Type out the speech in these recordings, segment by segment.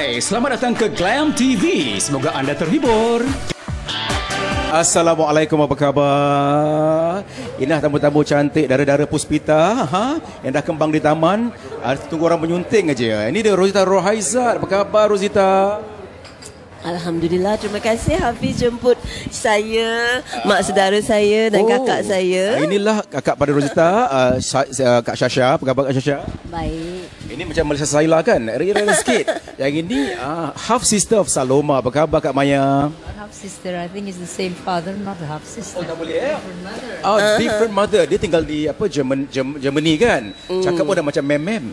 Hai, selamat datang ke Glam TV. Semoga anda terhibur. Assalamualaikum, apa khabar? Inah tamu-tamu cantik dara-dara Puspita yang dah kembang di taman. Tunggu orang menyunting aja. Ini dia Rosita Rohaizat. Apa khabar Rosita? Alhamdulillah, terima kasih Hafiz jemput saya, mak saudara saya dan kakak saya. Inilah kakak pada Rosita, Kak Syasha. Apa khabar Kak Syasha? Baik. Ini macam Malaysia Saila kan? Rela sikit. Yang ini half sister of Saloma. Apa khabar Kak Maya? Half sister, I think it's the same father, not the half sister. Oh, tak boleh different mother. Dia tinggal di apa Germany kan? Cakap pun dah macam mem-mem.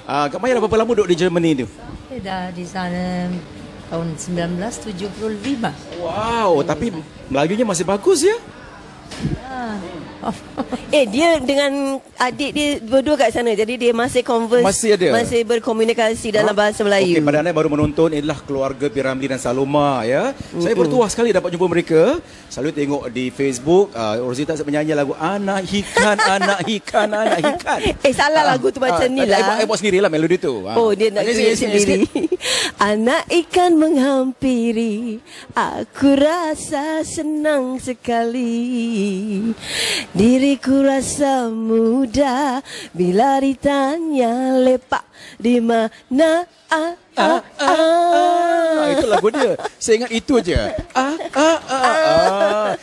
Kak Maya dah berapa lama duduk di Germany tu? Saya dah di sana tahun 1975. Wow, tapi Melayunya masih bagus ya? Dia dengan adik dia berdua kat sana. Jadi dia masih converse, masih ada, masih berkomunikasi dalam bahasa Melayu. Okey, pada anda baru menonton, inilah keluarga Piramli dan Saloma ya. Saya bertuah sekali dapat jumpa mereka. Selalu tengok di Facebook Rosita menyanyi lagu Anak Ikan, Anak Ikan, Anak Ikan. Salah lagu tu macam ni lah. Saya buat sendirilah melodi tu. Dia nak create sendiri. Anak ikan menghampiri, aku rasa senang sekali. Diriku rasa muda bila ditanya lepak di mana. Itu lagu dia. Saya ingat itu aja.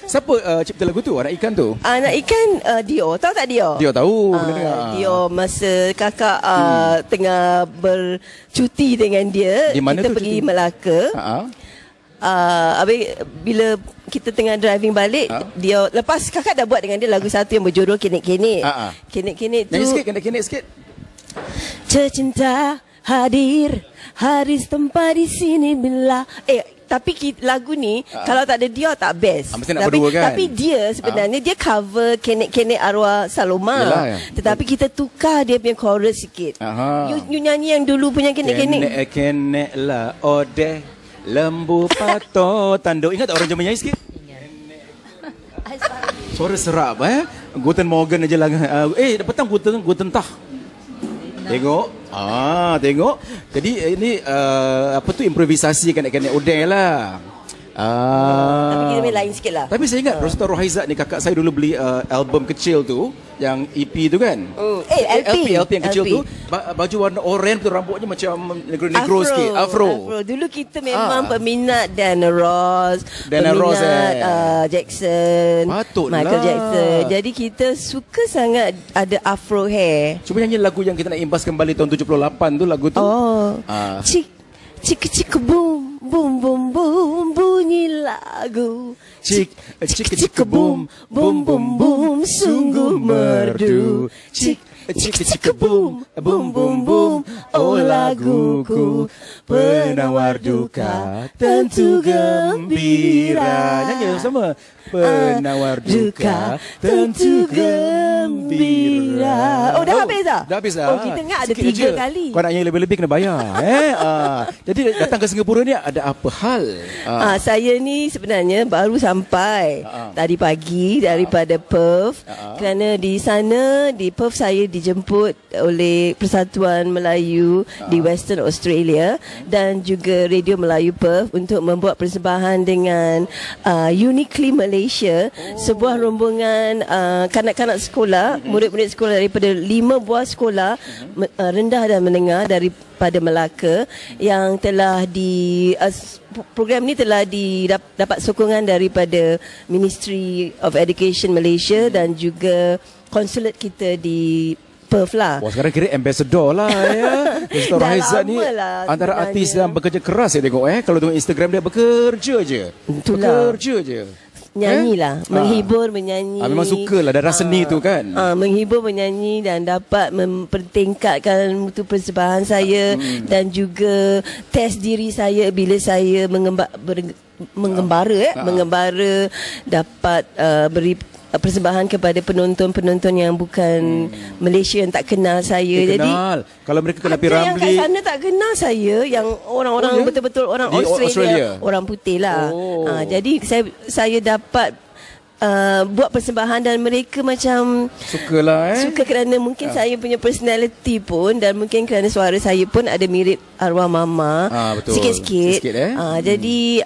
Siapa cipta lagu tu? Anak ikan tu? Anak ikan Dio. Tahu tak Dio? Dio tahu. Dio masa kakak tengah bercuti dengan dia. Di mana kita tu pergi cuti? Melaka. Bila kita tengah driving balik, dia lepas kakak dah buat dengan dia lagu satu yang berjudul Kenek-Kenek. Kenek-Kenek tu. Nyanyi sikit, kenek-kenek sikit. Tercinta hadir setempat di sini bila tapi lagu ni kalau tak ada dia tak best. Mesti nak berdua kan? Tapi dia sebenarnya dia cover Kenek-Kenek arwah Saloma. Yalah, ya. Tetapi kita tukar dia punya chorus sikit. You nyanyi yang dulu punya Kenek-Kenek. Kenek-kenek lah odeh lembu pato tanduk. Ingat tak orang Jerman nyanyi sikit? Suara serap Guten Morgen aja lah. Petang Guten Tag. Tengok. Tengok. Jadi ini apa tu improvisasi Kenek-Kenek odeh lah. Tapi kita main lain sikit lah. Tapi saya ingat Rosita Rohaizat ni kakak saya dulu beli album kecil tu, yang EP tu kan. LP yang kecil tu, baju warna oranye tu, rambutnya macam negro sikit, afro. Dulu kita memang peminat Diana Ross, Jackson, Patutlah. Michael Jackson. Jadi kita suka sangat ada afro hair. Cuba nyanyi lagu yang kita nak imbas kembali tahun 78 tu, lagu tu. Cik boom boom boom boom bunyi lagu. Cik boom boom boom boom sungguh merdu. Cik boom boom boom boom oh laguku penawar duka tentu gembira. Nyanyi sama. Penawar duka tentu gembira. Dah habis dah? Dah habis dah. Kita ingat ada Sikit 3 je. kali. Kau nak nyanyi lebih-lebih kena bayar. Jadi datang ke Singapura ni ada apa hal? Saya ni sebenarnya baru sampai tadi pagi daripada Perth. Kerana di sana, di Perth, saya dijemput oleh Persatuan Melayu di Western Australia dan juga Radio Melayu Perth untuk membuat persembahan dengan Uniquely Malaysia, sebuah rombongan kanak-kanak sekolah, murid-murid sekolah daripada 5 buah sekolah rendah dan menengah daripada Melaka yang telah program ni telah dapat sokongan daripada Ministry of Education Malaysia dan juga konsulat kita di Perth lah. Wah, sekarang kira ambassador lah ya. Rosita Rohaizat ni antara artis yang bekerja keras saya tengok kalau tengok Instagram dia bekerja je. Bekerja je. Nyanyilah, menghibur, menyanyi. Memang sukalah darah seni tu kan. Menghibur, menyanyi dan dapat mempertingkatkan mutu persembahan saya dan juga test diri saya bila saya mengembara dapat beri persembahan kepada penonton-penonton yang bukan Malaysia yang tak kenal saya. Jadi kalau mereka kenal Piramli, yang kat sana tak kenal saya, yang orang-orang betul-betul orang Australia, orang putih lah. Jadi saya dapat buat persembahan dan mereka macam Sukalah suka kerana mungkin saya punya personality pun dan mungkin kerana suara saya pun ada mirip arwah mama betul. sikit-sikit. Sikit, Jadi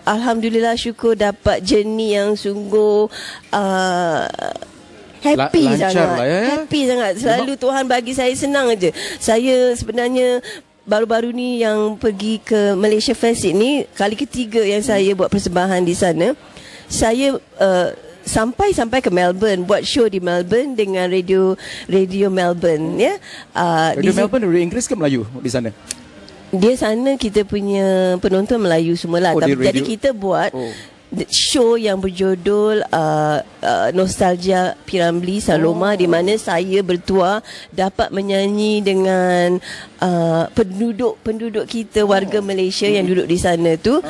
alhamdulillah syukur dapat journey yang sungguh happy Lancar sangat. lah, ya. Happy sangat. Selalu Tuhan bagi saya senang aja. Saya sebenarnya baru-baru ni yang pergi ke Malaysia Fest ni kali ketiga yang saya buat persembahan di sana. Saya sampai ke Melbourne, buat show di Melbourne dengan radio Melbourne, ya. Radio Melbourne, radio Inggeris ke Melayu di sana? Dia sana kita punya penonton Melayu semualah. Jadi kita buat show yang berjudul Nostalgia Piramli Saloma, di mana saya bertuah dapat menyanyi dengan penduduk kita, warga Malaysia yang duduk di sana tu.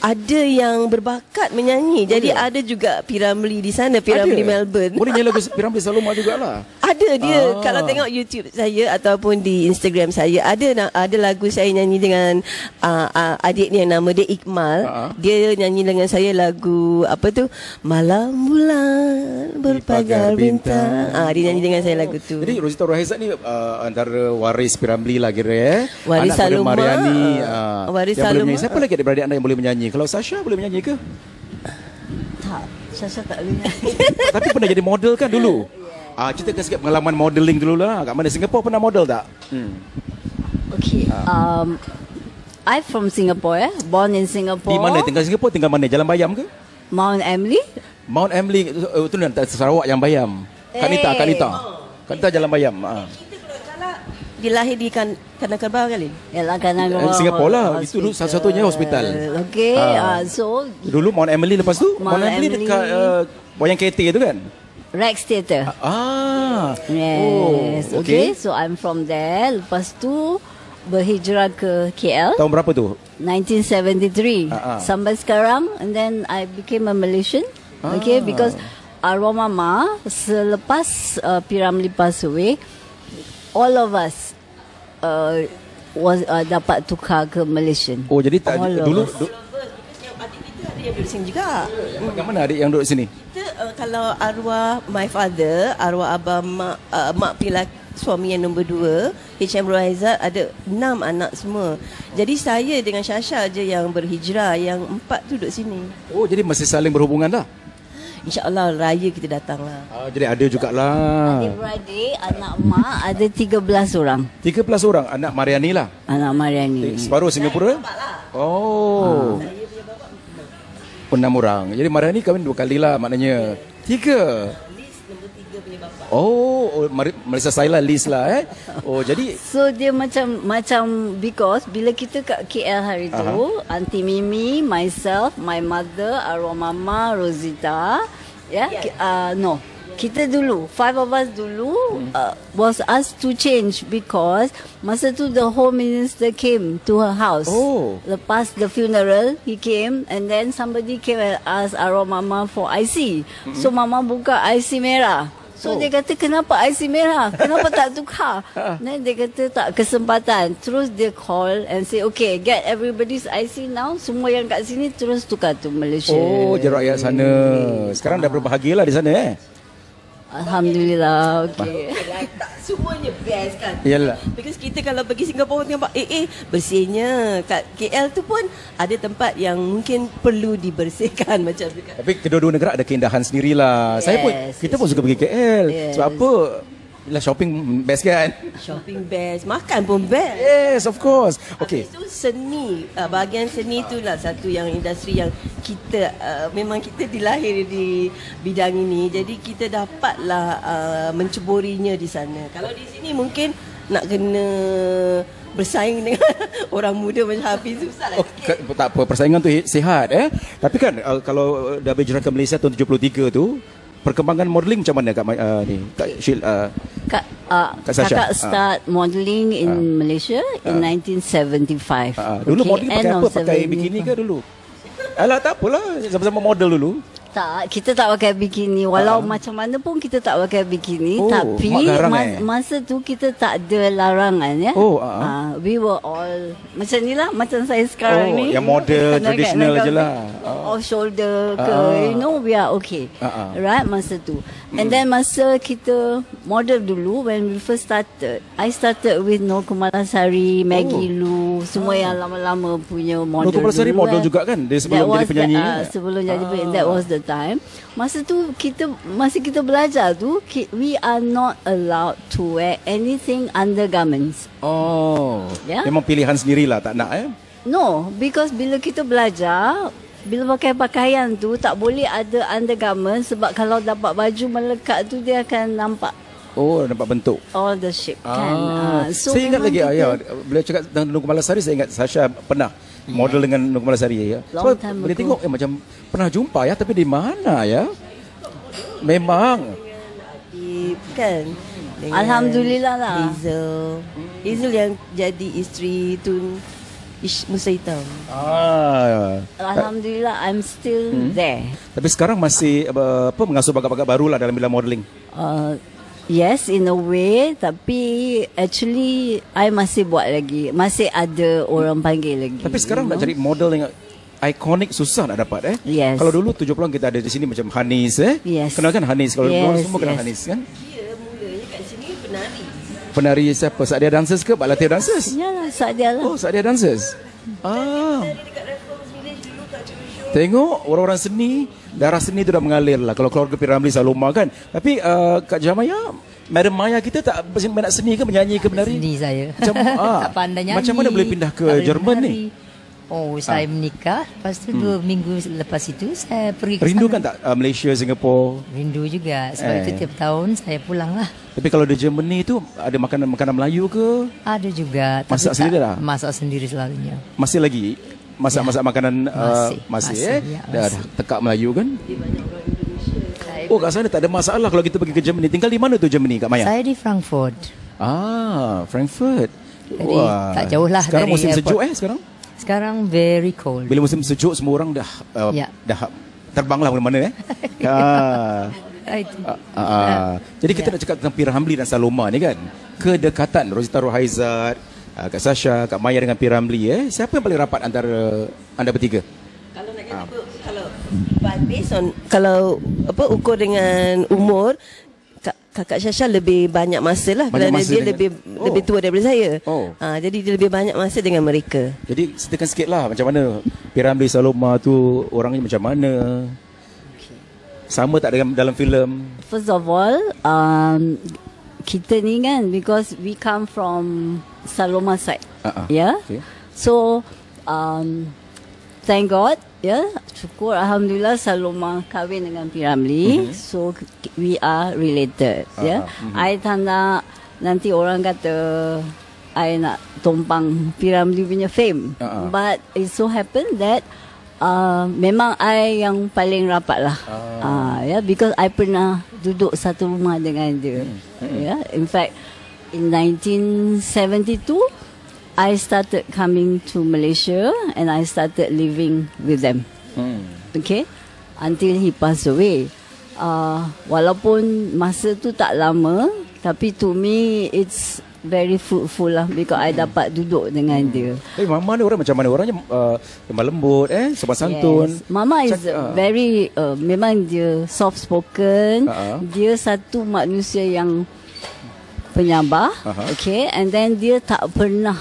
Ada yang berbakat menyanyi. Jadi ada juga Piramli di sana, Piramli Melbourne. Boleh nyanyi lagu Piramli Saloma jugalah. Ada dia. Kalau tengok YouTube saya ataupun di Instagram saya, ada lagu saya nyanyi dengan adik ni yang nama dia Iqmal. Dia nyanyi dengan saya lagu apa tu, Malam Bulan Berpagar Bintang. Dia nyanyi dengan saya lagu tu. Jadi Rosita Rohaizat ni antara waris Piramli lah kira Waris anak Saloma. Mariani, Waris yang boleh Saloma. menyanyi. Siapa lagi adik-beradik anda yang boleh menyanyi? Kalau Sasha boleh menyanyi ke? Tak, Sasha tak boleh. Tapi pernah jadi model kan dulu? Ceritakan sikit pengalaman modeling dulu lah. Kat mana, Singapore pernah model tak? Okay. I'm from Singapore, born in Singapore. Di mana? Tinggal Singapore, tinggal mana? Jalan Bayam ke? Mount Emily. Mount Emily, itu nanti Sarawak yang Bayam. Kanita Jalan Bayam. Dia lahir di Kandang Kerbau kali. Yalah, Kanang Singapore lah. Itu dulu satu-satunya hospital. Okay, so Dulu Mount Emily, lepas tu Mount Emily dekat Wayang KT tu kan? Rex Theatre. Yes. Okay, so I'm from there. Lepas tu berhijrah ke KL. Tahun berapa tu? 1973 sampai sekarang, and then I became a Malaysian. Okay, because arwah mama selepas Piramli pass away, all of us dapat tukar ke Malaysian. Oh, jadi dulu Yang adik kita ada yang duduk sini juga. bagaimana adik yang duduk sini? Kita kalau arwah my father, arwah abang mak pilak suami yang nombor 2, H.M. Rohaizat, ada 6 anak semua. Jadi saya dengan Sasha je yang berhijrah, yang 4 tu duduk sini. Oh, jadi masih saling berhubungan lah. InsyaAllah raya kita datang lah. Jadi ada jugalah. Adik-beradik, anak mak ada 13 orang. 13 orang anak Mariani lah. Anak Mariani. Separuh Singapura? Oh. 6 orang. Jadi Mariani kahwin 2 kali lah maknanya. 3. Oh, Malaysia Saila Liz lah Oh, jadi So dia macam because bila kita kat KL hari tu, Aunty Mimi, myself, my mother, arwah mama, Rosita, no. Kita dulu, 5 of us dulu was asked to change because masa tu the Home Minister came to her house. Oh. Lepas the funeral, he came and then somebody came and asked arwah mama for IC. So mama buka IC merah. So dia kata, kenapa IC merah? Kenapa tak tukar? Then dia kata tak kesempatan. Terus dia call and say, okay, get everybody's IC now. Semua yang kat sini terus tukar to Malaysia. Oh, je rakyat sana. Sekarang dah berbahagialah di sana Alhamdulillah, okay. Tak semuanya best kan. Yalah. Because kita kalau pergi Singapura tengok bersihnya. Kat KL tu pun ada tempat yang mungkin perlu dibersihkan macam tu kan. Tapi kedua-dua negara ada keindahan sendirilah. Saya pun, kita pun suka pergi KL. Sebab apa? Yalah, shopping best kan? Shopping best, makan pun best. Yes, of course. Okay. Itu seni, bahagian seni itulah satu yang industri yang kita memang kita dilahir di bidang ini. Jadi kita dapatlah menceburinya di sana. Kalau di sini mungkin nak kena bersaing dengan orang muda macam Hafiz susah lah. Tak apa, persaingan tu sihat Tapi kan kalau dah berhijrah ke Malaysia tahun 73 tu, perkembangan modeling macam mana Kak Sasha? Kakak start modeling in Malaysia in 1975. Dulu modeling pakai apa? Pakai bikini ke dulu? Alah, tak apalah, sama-sama model dulu. Tak, kita tak pakai bikini. Walau macam mana pun kita tak pakai bikini. Oh, Tapi mak garang, masa tu kita tak ada larangan ya. Oh, We were all macam ni lah. Macam saya sekarang ni. yang model tradisional je lah. Off shoulder ke, we are okay. Right, masa tu. And then masa kita model dulu, when we first started, I started with Nur Kumalasari, Maggie Lu, semua yang lama-lama punya model. Nur Kumalasari model juga kan? Dia sebelum jadi penyanyi. Sebelum jadi penyanyi, that was the time. Masa tu masa kita belajar tu, we are not allowed to wear anything undergarments. Memang pilihan sendirilah, tak nak No, because bila kita belajar, bila pakai pakaian tu tak boleh ada undergarment, sebab kalau dapat baju melekat tu dia akan nampak nampak bentuk all the shape kan. So saya ingat lagi bila cakap tentang Nur Kumalasari, saya ingat Sasha pernah model dengan Nur Kumalasari ya. So boleh tengok macam pernah jumpa ya, tapi di mana ya? Memang kan. Alhamdulillah lah. Hazel yang jadi isteri Tun Musa Hitam. Alhamdulillah, I'm still there. Tapi sekarang masih mengasuh bakat-bakat baru lah dalam bidang modeling. Yes, in a way. Tapi actually I masih buat lagi. Masih ada orang panggil lagi. Tapi sekarang nak cari model yang ikonik susah nak dapat Yes. Kalau dulu 70-an kita ada di sini macam Hanis Yes. Kenal kan Hanis? Kalau semua kenal Hanis kan? Dia mulanya kat sini penari. Penari siapa? Sadia Dancers ke? Pak Latif Dancers? Yalah, Sadia lah. Oh, Sadia Dancers. Tengok orang-orang seni, darah seni tu dah mengalir lah. Kalau keluarga P. Ramlee, Saloma kan. Tapi Kak Jamaya, Madam Maya kita tak minat seni ke, menyanyi ke, menari? Seni saya. Macam, tak pandai nyanyi. Macam mana boleh pindah ke Jerman ni? Saya menikah. Lepas tu 2 minggu lepas itu saya pergi ke Rindu sana. kan tak Malaysia, Singapura? Rindu juga. Sebab itu tiap tahun saya pulang lah. Tapi kalau di Germany tu ada makanan Melayu ke? Ada juga. Masak sendiri lah? Masak sendiri selalunya. Masih lagi? Masak makanan masih ya, dah tekak Melayu kan? Kat sana tak ada masalah kalau kita pergi ke Germany. Tinggal di mana tu Germany, Kak Maya? Saya di Frankfurt. Frankfurt. Jadi tak jauh lah sekarang dari musim airport. sejuk sekarang? Sekarang very cold. Bila musim sejuk semua orang dah terbanglah mana-mana Jadi kita nak cakap tentang P. Ramlee dan Saloma ni kan. Kedekatan Rozita Rohaizat, Kak Sasha, Kak Maya dengan P. Ramlee siapa yang paling rapat antara anda bertiga? Kalau nak kata based on kalau ukur dengan umur, Kakak Sasha lebih banyak masa lah kerana dia lebih tua daripada saya. Jadi dia lebih banyak masa dengan mereka. Jadi ceritakan sikit lah macam mana P. Ramlee, Saloma tu orangnya macam mana? Sama tak dalam filem? First of all, kita ni kan, because we come from Saloma side. Okay. So thank God, syukur Alhamdulillah Saloma kahwin dengan P. Ramlee. So we are related. I tak nak nanti orang kata I nak tumpang P. Ramlee punya fame. But it so happen that memang I yang paling rapat lah. Because I pernah duduk satu rumah dengan dia. In fact, in 1972 I started coming to Malaysia and I started living with them. Okay, until he passed away. Walaupun masa tu tak lama, tapi to me it's very fruitful lah because I dapat duduk dengan dia. Mama ni orang macam mana? Orangnya lemah lembut, sopan santun. Mama is very memang dia soft spoken. Dia satu manusia yang penyabar. Okay, and then dia tak pernah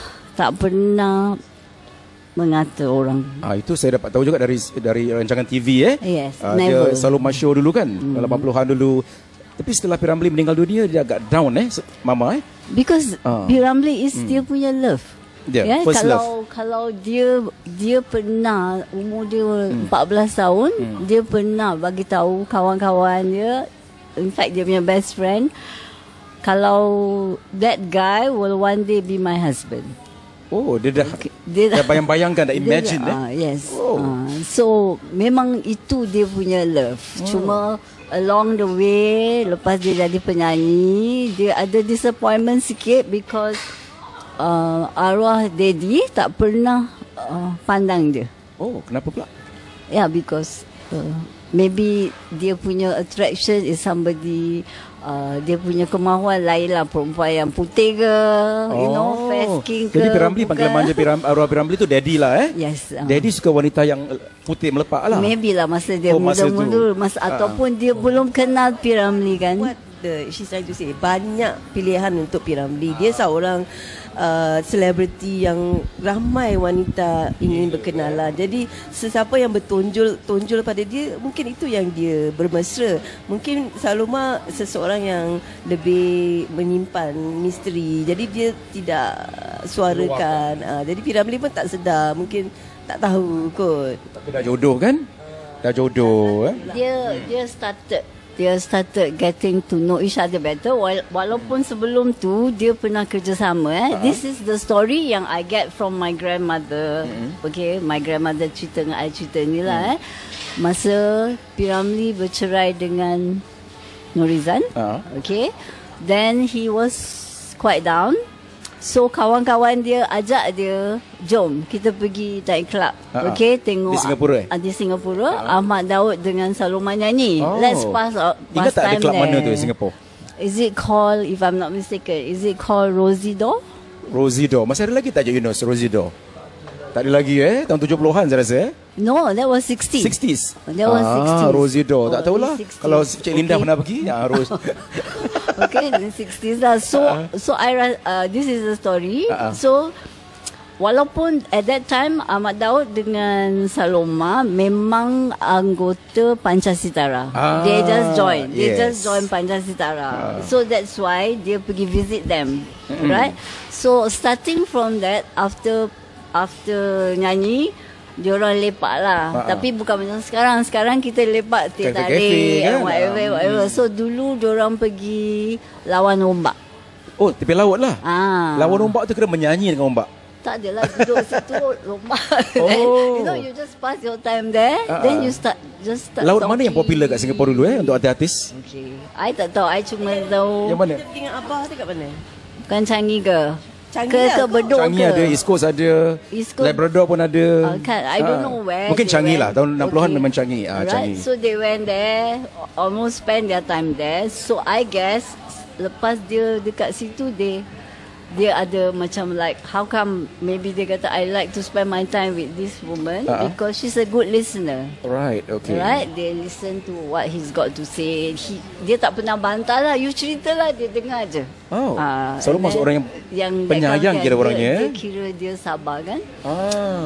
mengata orang. Itu saya dapat tahu juga dari rancangan TV Yes, never. Dia Saloma show dulu kan, 80-an dulu. Tapi setelah P. Ramlee meninggal dunia, dia agak down Mama Because P. Ramlee is dia punya love. First love. Kalau dia pernah umur dia 14 tahun, dia pernah bagi tahu kawan-kawan dia, in fact dia punya best friend, kalau that guy will one day be my husband. Dia dah bayang-bayangkan, dah imagine Yes. So memang itu dia punya love. Cuma along the way, lepas dia jadi penyanyi, dia ada disappointment sikit because arwah daddy tak pernah pandang dia. Kenapa pula? Because maybe dia punya attraction is somebody, dia punya kemahuan lain lah, perempuan yang putih ke, you know, fair skin ke. Jadi Piramli, panggilan manja arwah Piramli tu daddy lah Yes. Daddy suka wanita yang putih melepak lah. Maybe lah masa dia muda-muda, ataupun dia belum kenal Piramli kan. What she's trying to say, banyak pilihan untuk Piramli. Dia seorang selebriti yang ramai wanita ingin berkenalan. Jadi sesiapa yang tonjol pada dia, mungkin itu yang dia bermesra. Mungkin Saloma seseorang yang lebih menyimpan misteri. Jadi dia tidak suarakan. Jadi Piramli pun tak sedar, mungkin tak tahu kot. Tapi dah jodoh kan? Dah jodoh Dia started getting to know each other better. Walaupun sebelum tu dia pernah kerjasama. This is the story yang I get from my grandmother. Okay, my grandmother cerita dengan I cerita ni lah. Masa Piramli bercerai dengan Nurizan. Okay, then he was quite down. So kawan-kawan dia ajak dia, jom kita pergi night club. Okay, tengok di Singapura di Singapura Ahmad Daud dengan Saloma nyanyi. Let's pass Ingat tak ada time club there. mana tu di Singapura? Is it called, if I'm not mistaken, is it called Rosie-Door? Rosie-Door. Masih ada lagi tak je Yunus Rosie-Door? Tak ada lagi tahun 70-an saya rasa No, that was 60s. 60s. That was 60s. Rosie-Door. Tak tahulah. 60s. Kalau Cik Linda pernah pergi, Rose. Okay, in the 60s lah. So this is the story. So walaupun at that time Ahmad Daud dengan Saloma memang anggota Pancasitara. They just join. They just join Pancasitara. So that's why dia pergi visit them. Right? So starting from that, after nyanyi, diorang lepak lah. Tapi bukan macam sekarang. Sekarang kita lepak teh tarik kan? whatever. So dulu diorang pergi lawan ombak. Oh, tepi laut lah. Lawan ombak tu kena menyanyi dengan ombak. Tak adalah, duduk situ ombak. You know, you just pass your time there. Then you start Laut talking. mana yang popular kat Singapura dulu untuk artis-artis? Okay. I tak tahu. I cuma tahu. Yang mana? Dengan Abah tu kat mana? Bukan Changi ke? Changi ke Bedok Changi ke? ada, East Coast ada, East Coast. Labrador pun ada. I don't know where. Mungkin they Changi went. lah. Tahun 60-an memang Changi. Right. Changi. So they went there, almost spend their time there. So I guess lepas dia dekat situ, dia ada macam like, how come maybe dia kata I like to spend my time with this woman because she's a good listener. Right, okay. Right, they listen to what he's got to say. Dia tak pernah bantah lah. You cerita lah, dia dengar je. Selalu masuk orang yang penyayang kira orangnya. Dia kira dia sabar kan.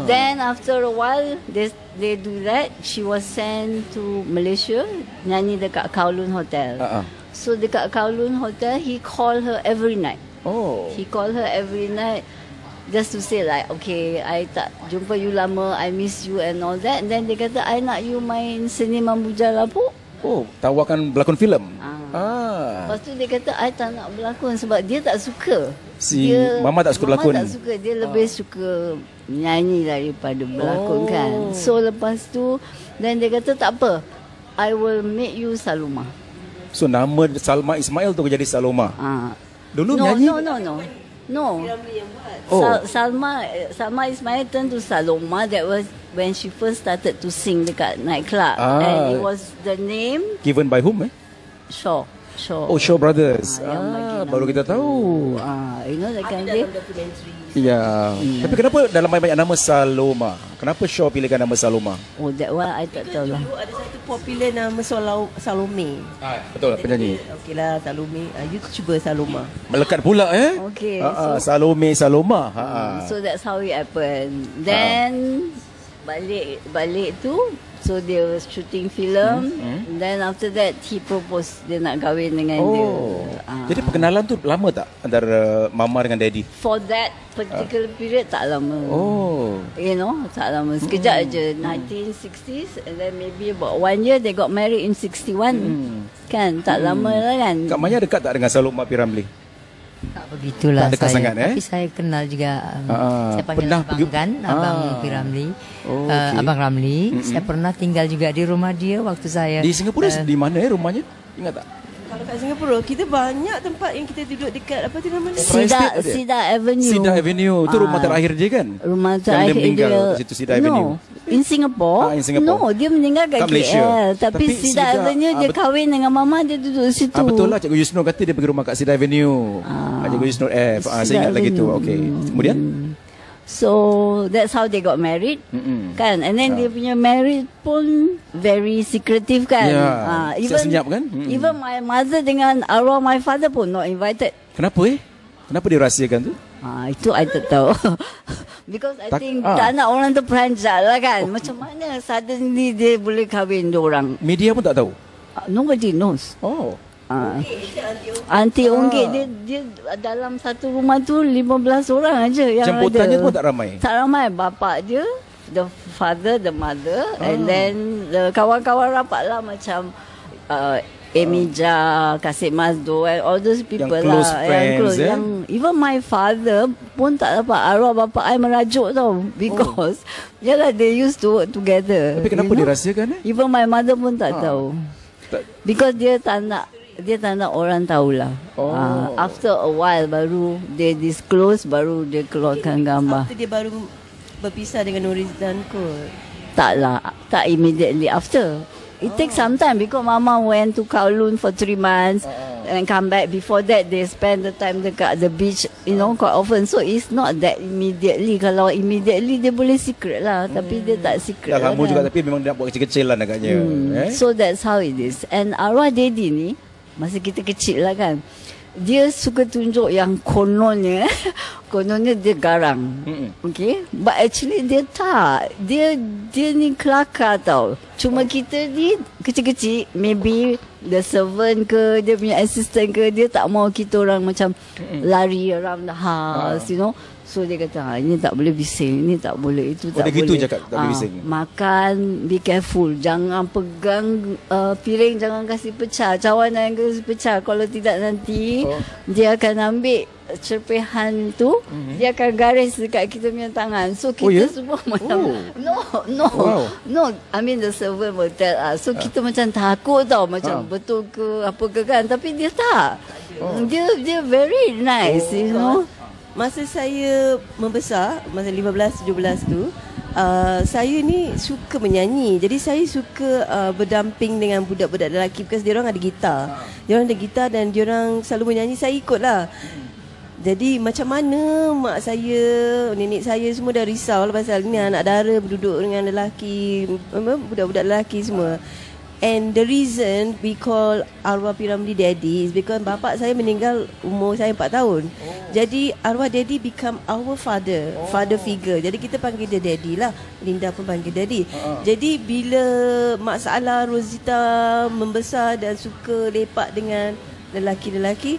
Then after a while they do that. She was sent to Malaysia, nyanyi dekat Kowloon Hotel. So dekat Kowloon Hotel, he call her every night. He call her every night just to say like, okay, I tak jumpa you lama, I miss you and all that. And then dia kata, I nak you main Seni Mambuja Lapu. Tawarkan berlakon filem. Lepas tu dia kata, I tak nak berlakon sebab dia tak suka. Mama tak suka berlakon. Mama tak suka, dia lebih suka nyanyi daripada berlakon kan. So lepas tu, then dia kata, tak apa, I will make you Saloma. So nama Salma Ismail tu jadi Saloma. Dulu nyanyi? No. Salma Ismail turned to Saloma. That was when she first started to sing dekat nightclub. And it was the name given by whom? Shaw. Shaw Brothers. Baru kita tahu. You know that kind of thing. Ya. Tapi kenapa dalam banyak nama Saloma? Kenapa Shaw pilihkan nama Saloma? That one I tak tahu lah. Dulu ada satu popular nama Salome. Betul, penyanyi. Okeylah, Salome. You cuba Saloma. Melekat pula Okay. Salome Saloma. So that's how it happened. Then balik tu, so dia was shooting film. Then after that he proposed dia nak kahwin dengan dia. Jadi perkenalan tu lama tak antara mama dengan daddy? For that particular period tak lama. You know, tak lama. Sekejap je, 1960s, and then maybe about 1 year they got married in 61. Kan, tak lama lah kan. Kak Maya dekat tak dengan Saloma P. Ramlee? Tak begitulah tak dekat saya. Sangat, Tapi saya kenal juga. Saya panggil pernah abang kan, abang P. Ramlee. Abang Ramlee. Saya pernah tinggal juga di rumah dia waktu saya di Singapura. Di mana rumahnya? Ingat tak? Kalau kat Singapura kita banyak tempat yang kita duduk dekat apa tu namanya? Sida Avenue. Sida Avenue. Itu rumah terakhir dia kan? Rumah Yang dia terakhir meninggal dia. di situ Sida Avenue. In Singapore? In Singapore. No, dia meninggal kat Malaysia. KL. Tapi Sida Avenue dia kahwin dengan mama, dia duduk situ. Betul lah, Cikgu Yusno kata dia pergi rumah kat Sida Avenue. Cikgu Yusno saya ingat lagi tu. Okey. Kemudian? So that's how they got married, kan? And then dia punya married pun very secretive, kan? Senyap kan? Even my mother dengan arwah my father pun not invited. Kenapa Kenapa dia rahsiakan tu? Itu I tak tahu. Because I think tak nak orang tu peranjat lah, kan? Macam mana suddenly dia boleh kahwin diorang? Media pun tak tahu? Nobody knows. Oh. Aunty Onggit dia dalam satu rumah tu 15 orang aja yang jemputannya ada. pun tak ramai? Tak ramai. Bapak dia, the father, the mother, and then the kawan-kawan rapat lah macam Emija, Kasih Mazdo, and all those people yang close lah. Friends, yang close. Yang even my father pun tak dapat arwah bapak I merajuk tau. Because yalah, they used to work together. Tapi kenapa dirahsiakan? Even my mother pun tak tahu. Because dia tak nak orang tahulah. After a while baru dia disclose, baru dia keluarkan gambar. After dia baru berpisah dengan Nurizan kot? Tak immediately after. It takes some time because Mama went to Kowloon for 3 months and come back. Before that, they spend the time dekat the beach, quite often. So it's not that immediately. Kalau immediately dia boleh secret lah, tapi dia tak secret. Dah lama juga, tapi memang dia nak buat kecil-kecil lah agaknya. So that's how it is. And arwah daddy ni, masa kita kecil lah kan, dia suka tunjuk yang kononnya dia garang. Okay, but actually dia tak. Dia ni kelakar tau. Cuma kita ni kecil-kecil, maybe the servant ke, dia punya assistant ke, dia tak mau kita orang macam lari around the house, So dia kata, ini tak boleh bising, ini tak boleh, itu tak boleh. Gitu cakap, tak boleh bising. Makan, be careful. Jangan pegang piring, jangan kasih pecah. Cawan jangan kasih pecah. Kalau tidak nanti, dia akan ambil cerpehan tu, dia akan garis dekat kita punya tangan. So kita semua macam, no. I mean the servant will tell us. So kita macam takut tau, macam betul ke, apa ke kan. Tapi dia tak. Dia very nice, Masa saya membesar, masa 15-17 tu, saya ni suka menyanyi. Jadi saya suka berdamping dengan budak-budak lelaki because diorang ada gitar. Diorang ada gitar dan diorang selalu menyanyi, saya ikutlah. Jadi macam mana mak saya, nenek saya semua dah risau lah pasal ni anak dara berduduk dengan lelaki, budak-budak lelaki semua. And the reason we call arwah P. Ramlee daddy is because bapak saya meninggal umur saya 4 tahun. Jadi arwah daddy become our father figure. Jadi kita panggil dia daddy lah. Linda pun panggil daddy. Jadi bila masalah Rosita membesar dan suka lepak dengan lelaki-lelaki,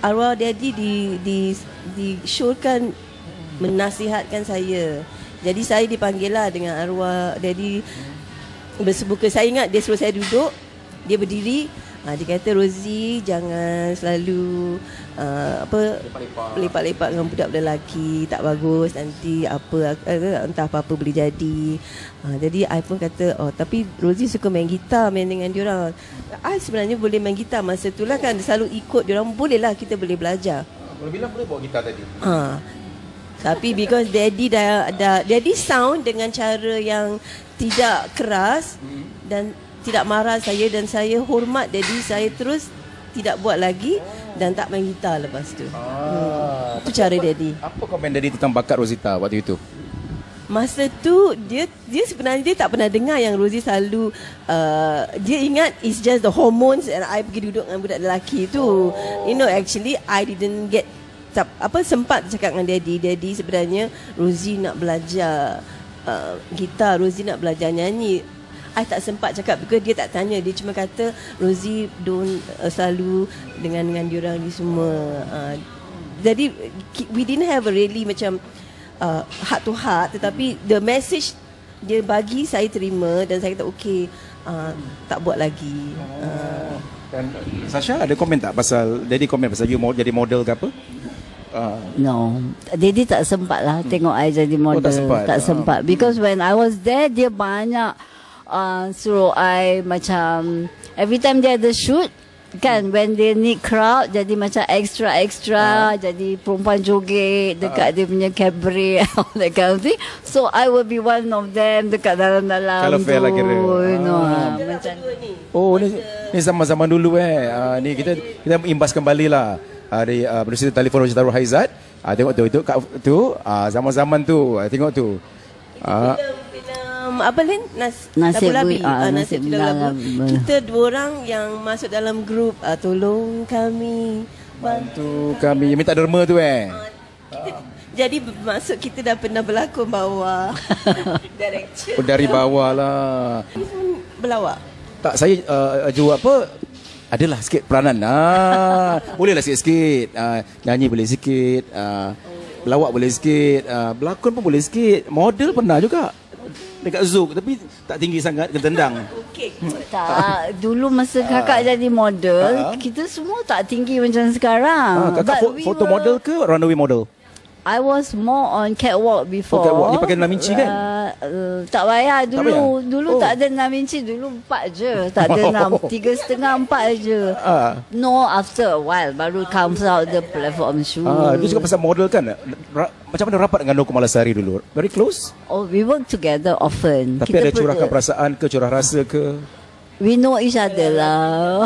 arwah daddy di showkan menasihatkan saya. Jadi saya dipanggil lah dengan arwah daddy bersebuka. Saya ingat dia suruh saya duduk, dia berdiri, dia kata, Rosie jangan selalu lepak-lepak dengan budak-budak lelaki, tak bagus, nanti entah apa-apa boleh jadi. Jadi I pun kata, tapi Rosie suka main gitar, main dengan diorang. I sebenarnya boleh main gitar masa tu lah kan, selalu ikut diorang, boleh lah kita boleh belajar. Kalau bilang boleh bawa gitar tadi. Tapi because daddy daddy sound dengan cara yang tidak keras dan tidak marah saya, dan saya hormat daddy, saya terus tidak buat lagi dan tak main gitar lepas tu. Itu cara daddy. Apa komen daddy tentang bakat Rosita waktu itu? Masa tu dia sebenarnya dia tak pernah dengar yang Rosie selalu dia ingat it's just the hormones and I pergi duduk dengan budak lelaki tu. Actually I didn't get sempat cakap dengan daddy sebenarnya Rosie nak belajar gitar, Rosie nak belajar nyanyi. I tak sempat cakap because dia tak tanya. Dia cuma kata Rosie don't selalu dengan diorang ni semua. Jadi we didn't have a really macam heart to heart, tetapi the message dia bagi saya terima dan saya kata okay, tak buat lagi. Dan Sasha ada komen tak pasal daddy komen pasal you mau jadi model ke apa? No, Daddy tak sempat lah tengok I jadi model. Tak sempat. Because when I was there, dia banyak suruh I macam every time dia ada shoot, kan when they need crowd jadi macam extra jadi perempuan joget dekat dia punya cabaret all that kind of thing. So I will be one of them dekat dalam-dalam Kalau tu, fair lah kira. you know. Macam Oh, ni zaman-zaman dulu ni kita imbas kembali lah. Dari Berusita telefon Rosita Rohaizat. Tengok tu zaman-zaman tu. Tengok tu. Film apa Lin? Nasib Labu-labi. Nasib Labu. Labu. Kita 2 orang yang masuk dalam grup tolong kami Bantu kami. Minta derma tu Jadi bermaksud kita dah pernah berlakon bawah director. Dari bawah lah. Ini pun berlawak. Tak, saya jual apa? Adalah sikit peranan. Boleh lah sikit-sikit. Nyanyi boleh sikit. Berlawak boleh sikit. Berlakon pun boleh sikit. Model pernah juga. Dekat Zouk. Tapi tak tinggi sangat. Kena tendang. Okey. tak, dulu masa kakak jadi model, kita semua tak tinggi macam sekarang. Kakak But we foto were- model ke runaway model? I was more on catwalk before. Catwalk. Dia pakai 6 inci kan? Tak payah. Dulu payah? dulu Oh. tak ada 6 inci. Dulu 4 je. Tak ada 6. 3,5, 4 je. No, after a while baru comes out the platform shoe. Dia cakap pasal model kan. Macam mana rapat dengan Nur Kumalasari dulu? Very close? Oh, we work together often. Tapi ada curahkan perasaan ke, curah rasa ke? We know each other lah.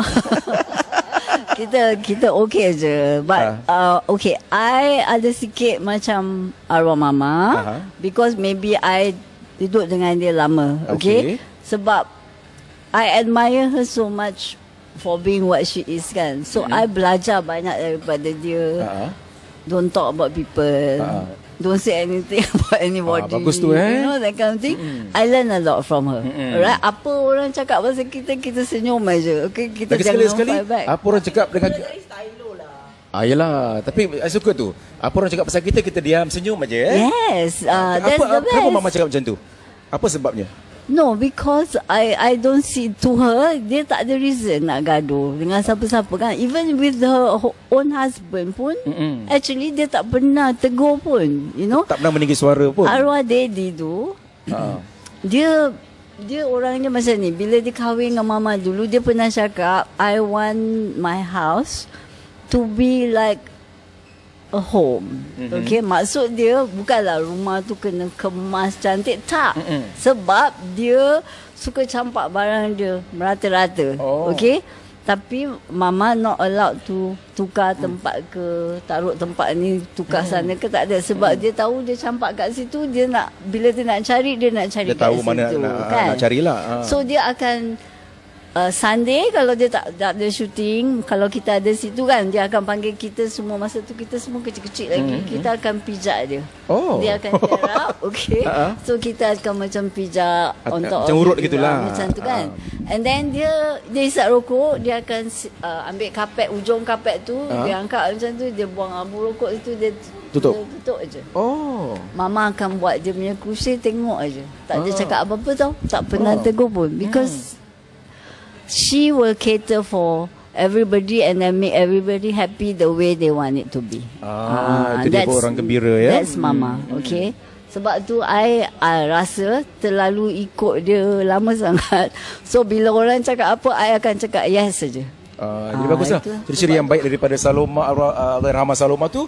kita okay je. But okay, I ada sikit macam arwah mama because maybe I duduk dengan dia lama. Okay? Sebab I admire her so much for being what she is kan. So I belajar banyak daripada dia. Don't talk about people. Don't say anything about anybody. Bagus tu You know that kind of thing. I learn a lot from her. Right? Apa orang cakap pasal kita senyum aja. Okay, kita Lagi jangan sekali-sekali, fight back. apa orang cakap dengan... Yelah. Tapi I suka tu. Apa orang cakap pasal kita diam, senyum aja. Yes, that's the best. Kenapa Mama cakap macam tu? Apa sebabnya? No, because I don't see to her, dia tak ada reason nak gaduh dengan siapa-siapa kan. Even with her own husband pun, actually dia tak pernah tegur pun, you know. Tak pernah meninggi suara pun. Arwah daddy tu, dia orangnya macam ni. Bila dia kahwin dengan mama dulu, dia pernah cakap, I want my house to be like a home. Okay, maksud dia bukanlah rumah tu kena kemas cantik, tak. Sebab dia suka campak barang dia merata-rata. Okay, tapi mama not allowed to tukar tempat ke, taruh tempat ni tukar sana ke, tak ada. Sebab dia tahu dia campak kat situ, dia nak, bila dia nak cari, dia nak cari Dia kat tahu situ mana kan? nak carilah. So dia akan Sunday kalau dia tak ada shooting, kalau kita ada situ kan, dia akan panggil kita semua. Masa tu kita semua kecil-kecil lagi, kita akan pijak dia. Dia akan terap, okay. So kita akan macam pijak on top macam of urut it gitulah. macam tu kan. And then dia isap rokok, dia akan ambil kapet, ujung kapet tu, dia angkat macam tu, dia buang abu rokok itu, dia Tutup aje. Mama Mama akan buat dia punya kursi, tengok aje. Tak ada cakap apa-apa tau. Tak pernah tegur pun. Because she will cater for everybody and then make everybody happy the way they want it to be. Itu dia orang gembira ya. That's Mama, okay. Sebab tu I rasa terlalu ikut dia lama sangat. So bila orang cakap apa, I akan cakap yes saja. Jadi baguslah. Jadi ciri yang baik daripada Saloma, Rahma Saloma tu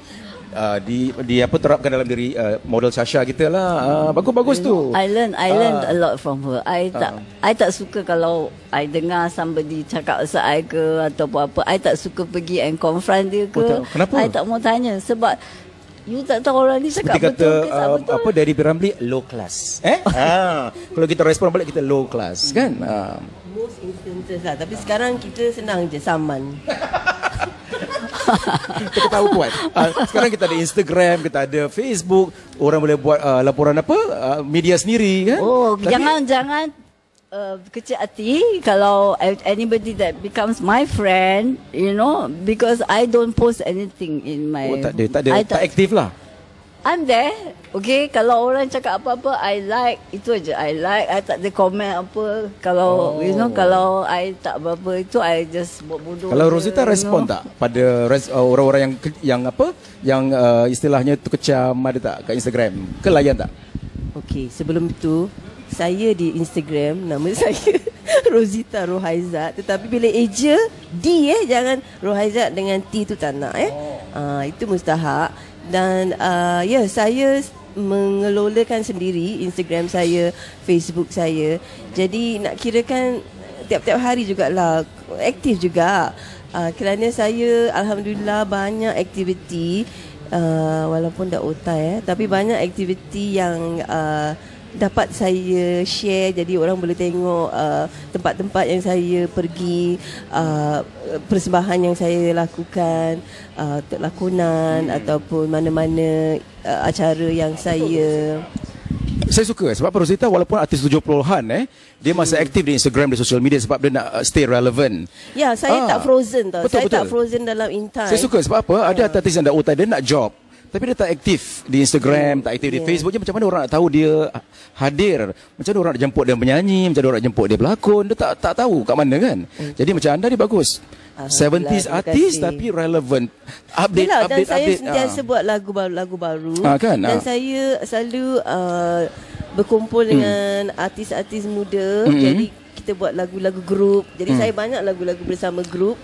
di apa terapkan dalam diri model Sasha kita lah. Bagus tu. I learn a lot from her. I tak suka kalau I dengar somebody cakap pasal I ke atau apa. I tak suka pergi and confront dia ke. Kenapa? I tak mau tanya sebab you tak tahu orang ni cakap Seperti betul kata ke tak betul. apa dari Piramli, low class. Kalau kita respon balik kita low class kan. Most instances lah. Tapi sekarang kita senang je saman. Kita tahu kuat. Sekarang kita ada Instagram, kita ada Facebook, orang boleh buat laporan apa media sendiri kan. Jangan kecil hati kalau anybody that becomes my friend, you know, because I don't post anything in my. Tak aktif lah. I'm there, okay. Kalau orang cakap apa-apa, I like, itu aja. I tak ada komen apa. Kalau you know, kalau I tak apa-apa itu, I just buat bodoh. Kalau Rosita respon tak pada orang-orang yang apa, yang istilahnya tu kecam ada tak kat Instagram? Ke layan tak? Okey, sebelum itu saya di Instagram nama saya Rosita Rohaizat. Tetapi bila eja D jangan Rohaizat dengan T tu tak nak itu mustahak. Dan ya, saya mengelolakan sendiri Instagram saya, Facebook saya. Jadi nak kirakan tiap-tiap hari jugalah aktif juga. Kerana saya alhamdulillah banyak aktiviti, walaupun dah otai tapi banyak aktiviti yang dapat saya share, jadi orang boleh tengok tempat-tempat yang saya pergi, persembahan yang saya lakukan, lakonan ataupun mana-mana acara yang saya suka sebab Rosita walaupun artis 70-an dia masih aktif di Instagram, di social media sebab dia nak stay relevant. Ya, saya tak frozen tau. Betul, saya betul. tak frozen dalam in time. Saya suka sebab apa? Ada artis yang dah otai, dia nak job tapi dia tak aktif di Instagram, tak aktif di Facebook. Macam mana orang nak tahu dia hadir? Macam mana orang nak jemput dia penyanyi? Macam mana orang nak jemput dia pelakon? Dia tak tahu kat mana kan? Jadi macam anda ni bagus. 70s artis tapi relevant. Dan saya sentiasa buat lagu baru. Kan? Dan saya selalu berkumpul dengan artis-artis muda. Jadi kita buat lagu-lagu grup. Jadi saya banyak lagu-lagu bersama grup.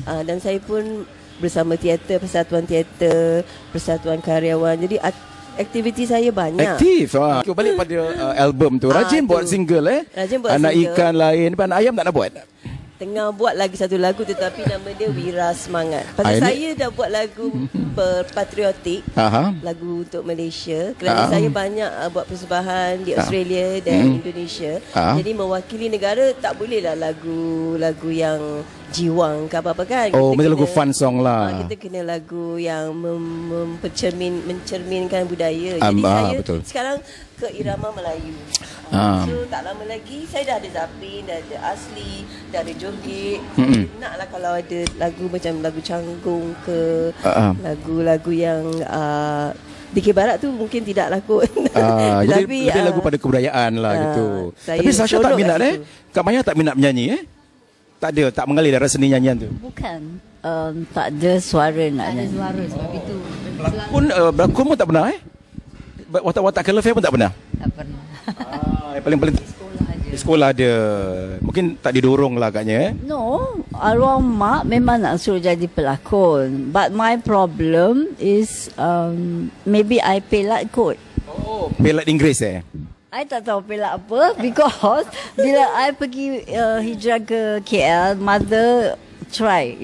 Dan saya pun bersama teater, Persatuan Teater, Persatuan Karyawan. Jadi aktiviti saya banyak. Aktif. Balik pada album tu. Rajin buat single Rajin buat anak single. Ikan lain. Anak ayam tak nak buat? Tengah buat lagi satu lagu tetapi nama dia Wira Semangat. Pasal saya dah buat lagu patriotik, lagu untuk Malaysia. Kerana saya banyak buat persembahan di Australia dan Indonesia. Jadi mewakili negara tak bolehlah lagu yang jiwang ke apa-apa kan. Macam lagu fun song lah. Kita kena lagu yang mencerminkan budaya. Jadi saya betul. sekarang ke irama Melayu. So tak lama lagi saya dah ada zapin, dah ada asli, dah ada joget. Naklah kalau ada lagu macam lagu canggung ke lagu-lagu yang Dikir Barat tu mungkin tidak laku. Jadi lebih lagu pada kebudayaan lah gitu. Tapi Sasha tak minat Kak Maya tak minat menyanyi Tak ada, tak mengalir darah seni nyanyian tu. Bukan, tak ada suara nak nyanyi. Ada suara sebab itu. Berlakon pun tak pernah watak-watak kelefir pun tak pernah. Tak pernah. Yang paling di sekolah ada. Mungkin tak didorong lah agaknya No, arwah mak memang nak suruh jadi pelakon. But my problem is maybe I pelat kot. Pelat Inggeris I tak tahu pelak apa because bila I pergi hijrah ke KL, mother try,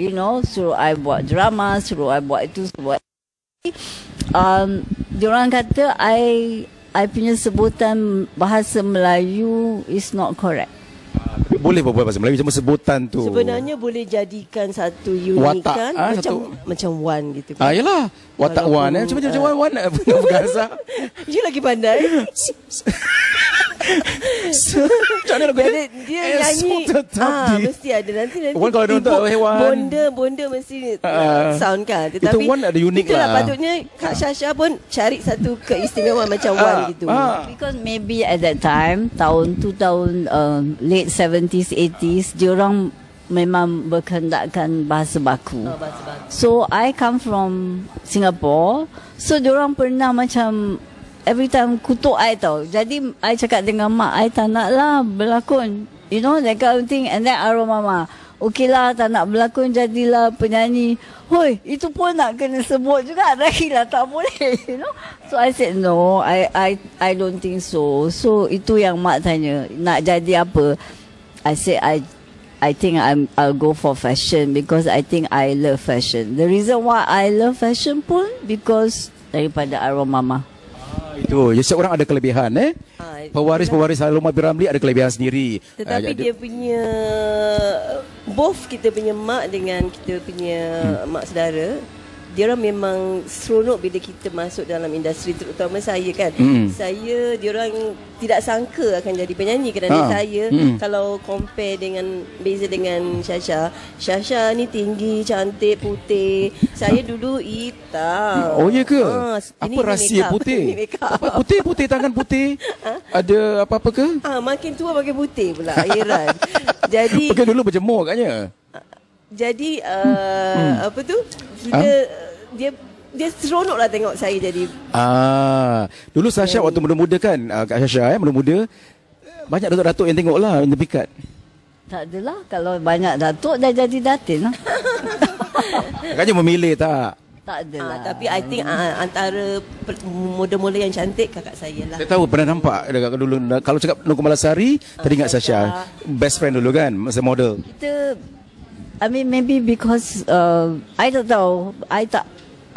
suruh I buat drama, suruh I buat itu, suruh buat diorang kata I punya sebutan bahasa Melayu is not correct. Boleh berbual bahasa Melayu, cuma sebutan tu Sebenarnya boleh jadikan satu unik watak, kan, macam wan gitu kan. Yalah, watak wan macam wan bergazah. You lagi pandai. Macam mana lagu Dia nyanyi mesti ada nanti Wan kalau dia untuk hewan bonda mesti sound kan. Tetapi itu wan ada unik itulah lah. patutnya Kak Syasha pun cari satu keistimewaan macam wan gitu. Because maybe at that time tahun 2000 late 70s 80s diorang memang berkehendakkan bahasa baku. So I come from Singapore. So diorang pernah macam every time kutuk I tau. Jadi I cakap dengan mak, I tak nak lah berlakon, that kind of thing. And then arwah mama, okey lah tak nak berlakon, jadilah penyanyi. Hoi, itu pun nak kena sebut juga. Lagi lah tak boleh, So I said no, I don't think so. So itu yang mak tanya, nak jadi apa? I said I think I'll go for fashion because I think I love fashion. The reason why I love fashion pun because daripada arwah mama. Itu, setiap orang ada kelebihan Pewaris-pewaris Halima bin Ramli ada kelebihan sendiri. Tetapi dia punya both kita punya mak dengan kita punya mak saudara, dia orang memang seronok bila kita masuk dalam industri, terutama saya kan. Saya, dia orang tidak sangka akan jadi penyanyi kerana saya kalau compare beza dengan Syasha ni tinggi, cantik, putih. Saya dulu hitam. Oh ya ke? Apa rahsia putih? Apa putih tangan putih? Ada apa-apa ke? Makin tua makin putih pula, heran. Jadi Pakai dulu berjemur katnya. Jadi apa tu? Dia seronoklah tengok saya jadi. Dulu Sasha waktu muda-muda kan, Kak Sasha muda-muda banyak datuk-datuk yang tengoklah, yang terpikat. Tak adalah. Kalau banyak datuk dah jadi datin lah. Kakaknya memilih tak? Tak adalah. Tapi I think antara model-model yang cantik kakak saya lah. Saya tahu pernah nampak dekat dulu. Kalau cakap Noko Malasari, teringat Sasha. Best friend dulu kan, masa model. Kita, I mean maybe because I tak tahu,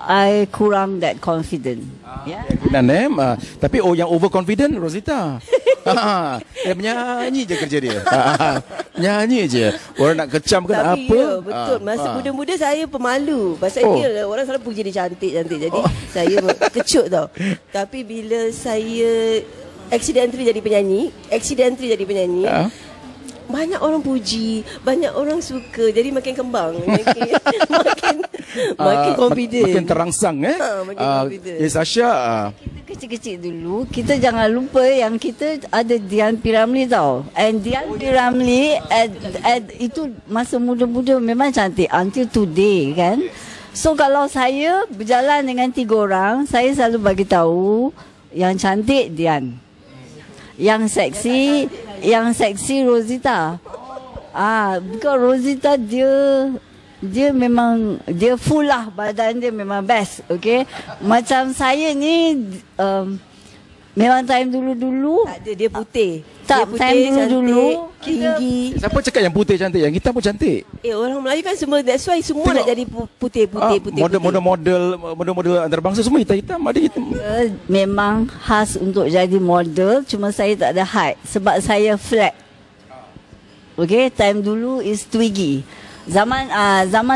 I kurang that confident. Ya. Tapi yang overconfident Rosita. Menyanyi je kerja dia. Nyanyi je. Orang nak kecam ke nak Tapi apa. ya, betul. Masa muda-muda saya pemalu. Pasal dia orang selalu puji dia cantik-cantik. Jadi saya kecut tau. Tapi bila saya accidentally jadi penyanyi, banyak orang puji, banyak orang suka. Jadi makin kembang, makin confident. Makin terangsang makin confident. Sasha. Kita kecil-kecil dulu, kita jangan lupa yang kita ada Dian P. Ramlee tau. And Dian P. Ramlee itu masa muda-muda memang cantik until today kan. So kalau saya berjalan dengan 3 orang, saya selalu bagi tahu yang cantik Dian. Yang seksi Rosita. Because Rosita dia memang dia full lah, badan dia memang best. Okay, macam saya ni memang time dulu Tak ada, dia putih. Tak, dia putih, time cantik, dulu, tinggi. Siapa cakap yang putih cantik? Yang hitam pun cantik. Orang Melayu kan semua, that's why semua Tengok. nak jadi putih. Model antarabangsa semua hitam-hitam. Ada hitam. memang khas untuk jadi model. Cuma saya tak ada height sebab saya flat. Okay, time dulu is twiggy. Zaman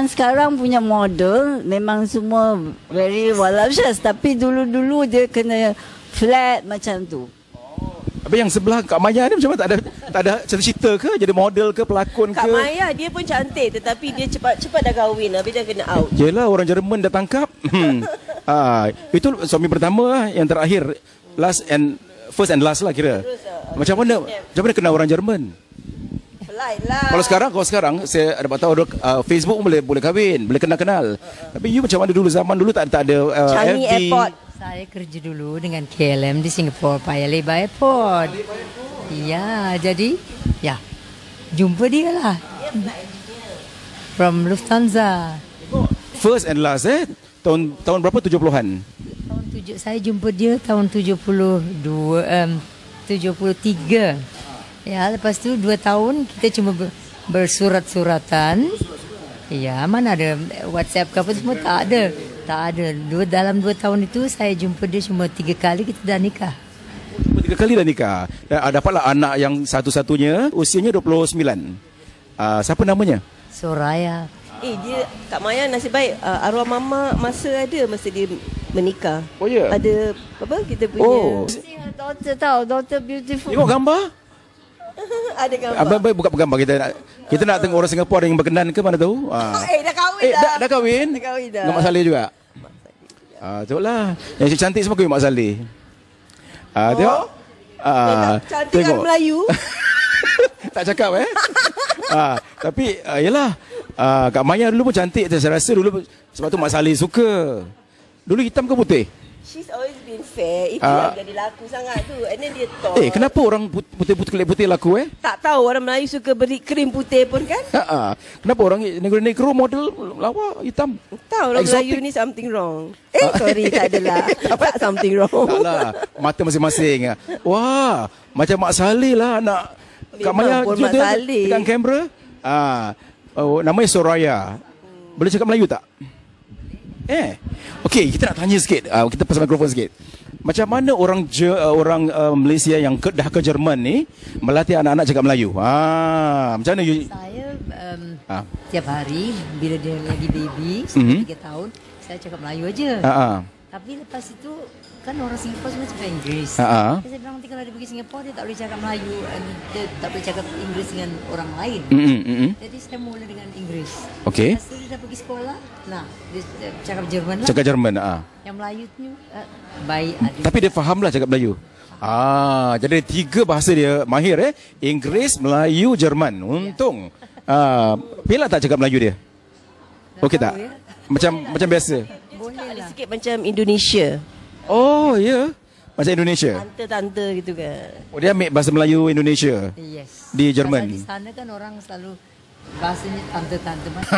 sekarang punya model memang semua very voluptuous, tapi dulu dia kena flat macam tu. Habis yang sebelah Kak Maya ni macam mana? Tak ada cerita ke? Jadi model ke? Pelakon ke? Kak Maya dia pun cantik, tetapi dia cepat dah kahwin. Habis dia kena out. Yelah, orang Jerman dah tangkap. Itu suami pertama yang terakhir. First and last lah kira. Macam mana kenal orang Jerman? Flight lah. Kalau sekarang saya dapat tahu Facebook boleh kahwin, boleh kenal. Tapi you macam mana dulu, zaman dulu tak ada Changi FB. Airport. Saya kerja dulu dengan KLM di Singapore, Paya Lebar Airport. Ya, jadi jumpa dia lah. From Lufthansa. First and last tahun berapa, 70-an? Saya jumpa dia tahun 73. Ya, lepas tu 2 tahun kita cuma bersurat-suratan. Ya, mana ada WhatsApp ke apa semua, tak ada. Dalam 2 tahun itu saya jumpa dia cuma 3 kali, kita dah nikah. 3 kali dah nikah. Dapatlah anak yang satu-satunya, usianya 29. Siapa namanya? Soraya. Dia Kak Maya nasib baik arwah mama masa dia menikah. Oh ya. Ada apa kita punya. Oh. Daughter beautiful. Tengok gambar. Ada gambar. Baik buka gambar kita nak tengok orang Singapura yang berkenan ke, mana tahu. Dah kahwin dah. Dah kahwin? Dah kahwin dah. Dengan Mak Saleh juga. Tengoklah. Yang cantik semua kahwin Mak Saleh. Tengok. Cantik kan Melayu. Tak cakap tapi yalah, Kak Maya dulu pun cantik. Saya rasa dulu sebab tu Mak Saleh suka. Dulu hitam ke putih? She's always been fair. Itu yang jadi laku sangat tu. And then dia tall. Kenapa orang putih-putih kulit putih laku Tak tahu, orang Melayu suka beri krim putih pun kan? Kenapa orang negro model lawa hitam? Tahu orang Exotic. Melayu ni something wrong. Sorry, tak adalah. Tak something wrong. Taklah, mata masing-masing. Wah, macam Mak Saleh lah anak Kak Maya Memang pun Mak Saleh. pegang kamera. Namanya Soraya. Boleh cakap Melayu tak? Okey, kita nak tanya sikit. Kita pasang mikrofon sikit. Macam mana orang Malaysia yang dah ke Jerman ni melatih anak-anak cakap Melayu? Macam mana you? Saya tiap hari bila dia lagi baby, 3 tahun, saya cakap Melayu aja. Tapi lepas itu kan orang Singapura semua cakap Inggeris. Saya bilang nanti kalau dia pergi Singapura dia tak boleh cakap Melayu, dia tak boleh cakap Inggeris dengan orang lain. Jadi saya mula dengan Inggeris. Okey. Lepas tu dia dah pergi sekolah, dia cakap Jerman lah. Cakap Jerman. Yang Melayu tu baik. Tapi dia faham lah cakap Melayu. Jadi 3 bahasa dia mahir Inggeris, Melayu, Jerman. Untung. Pilih tak cakap Melayu dia? Okey tak? Macam biasa. Boleh lah. Sikit macam Indonesia. Oh ya. Macam Indonesia? Tante-tante gitu kan. Oh, dia ambil bahasa Melayu Indonesia Yes. di Jerman. Karena di sana kan orang selalu bahasanya tante-tante macam.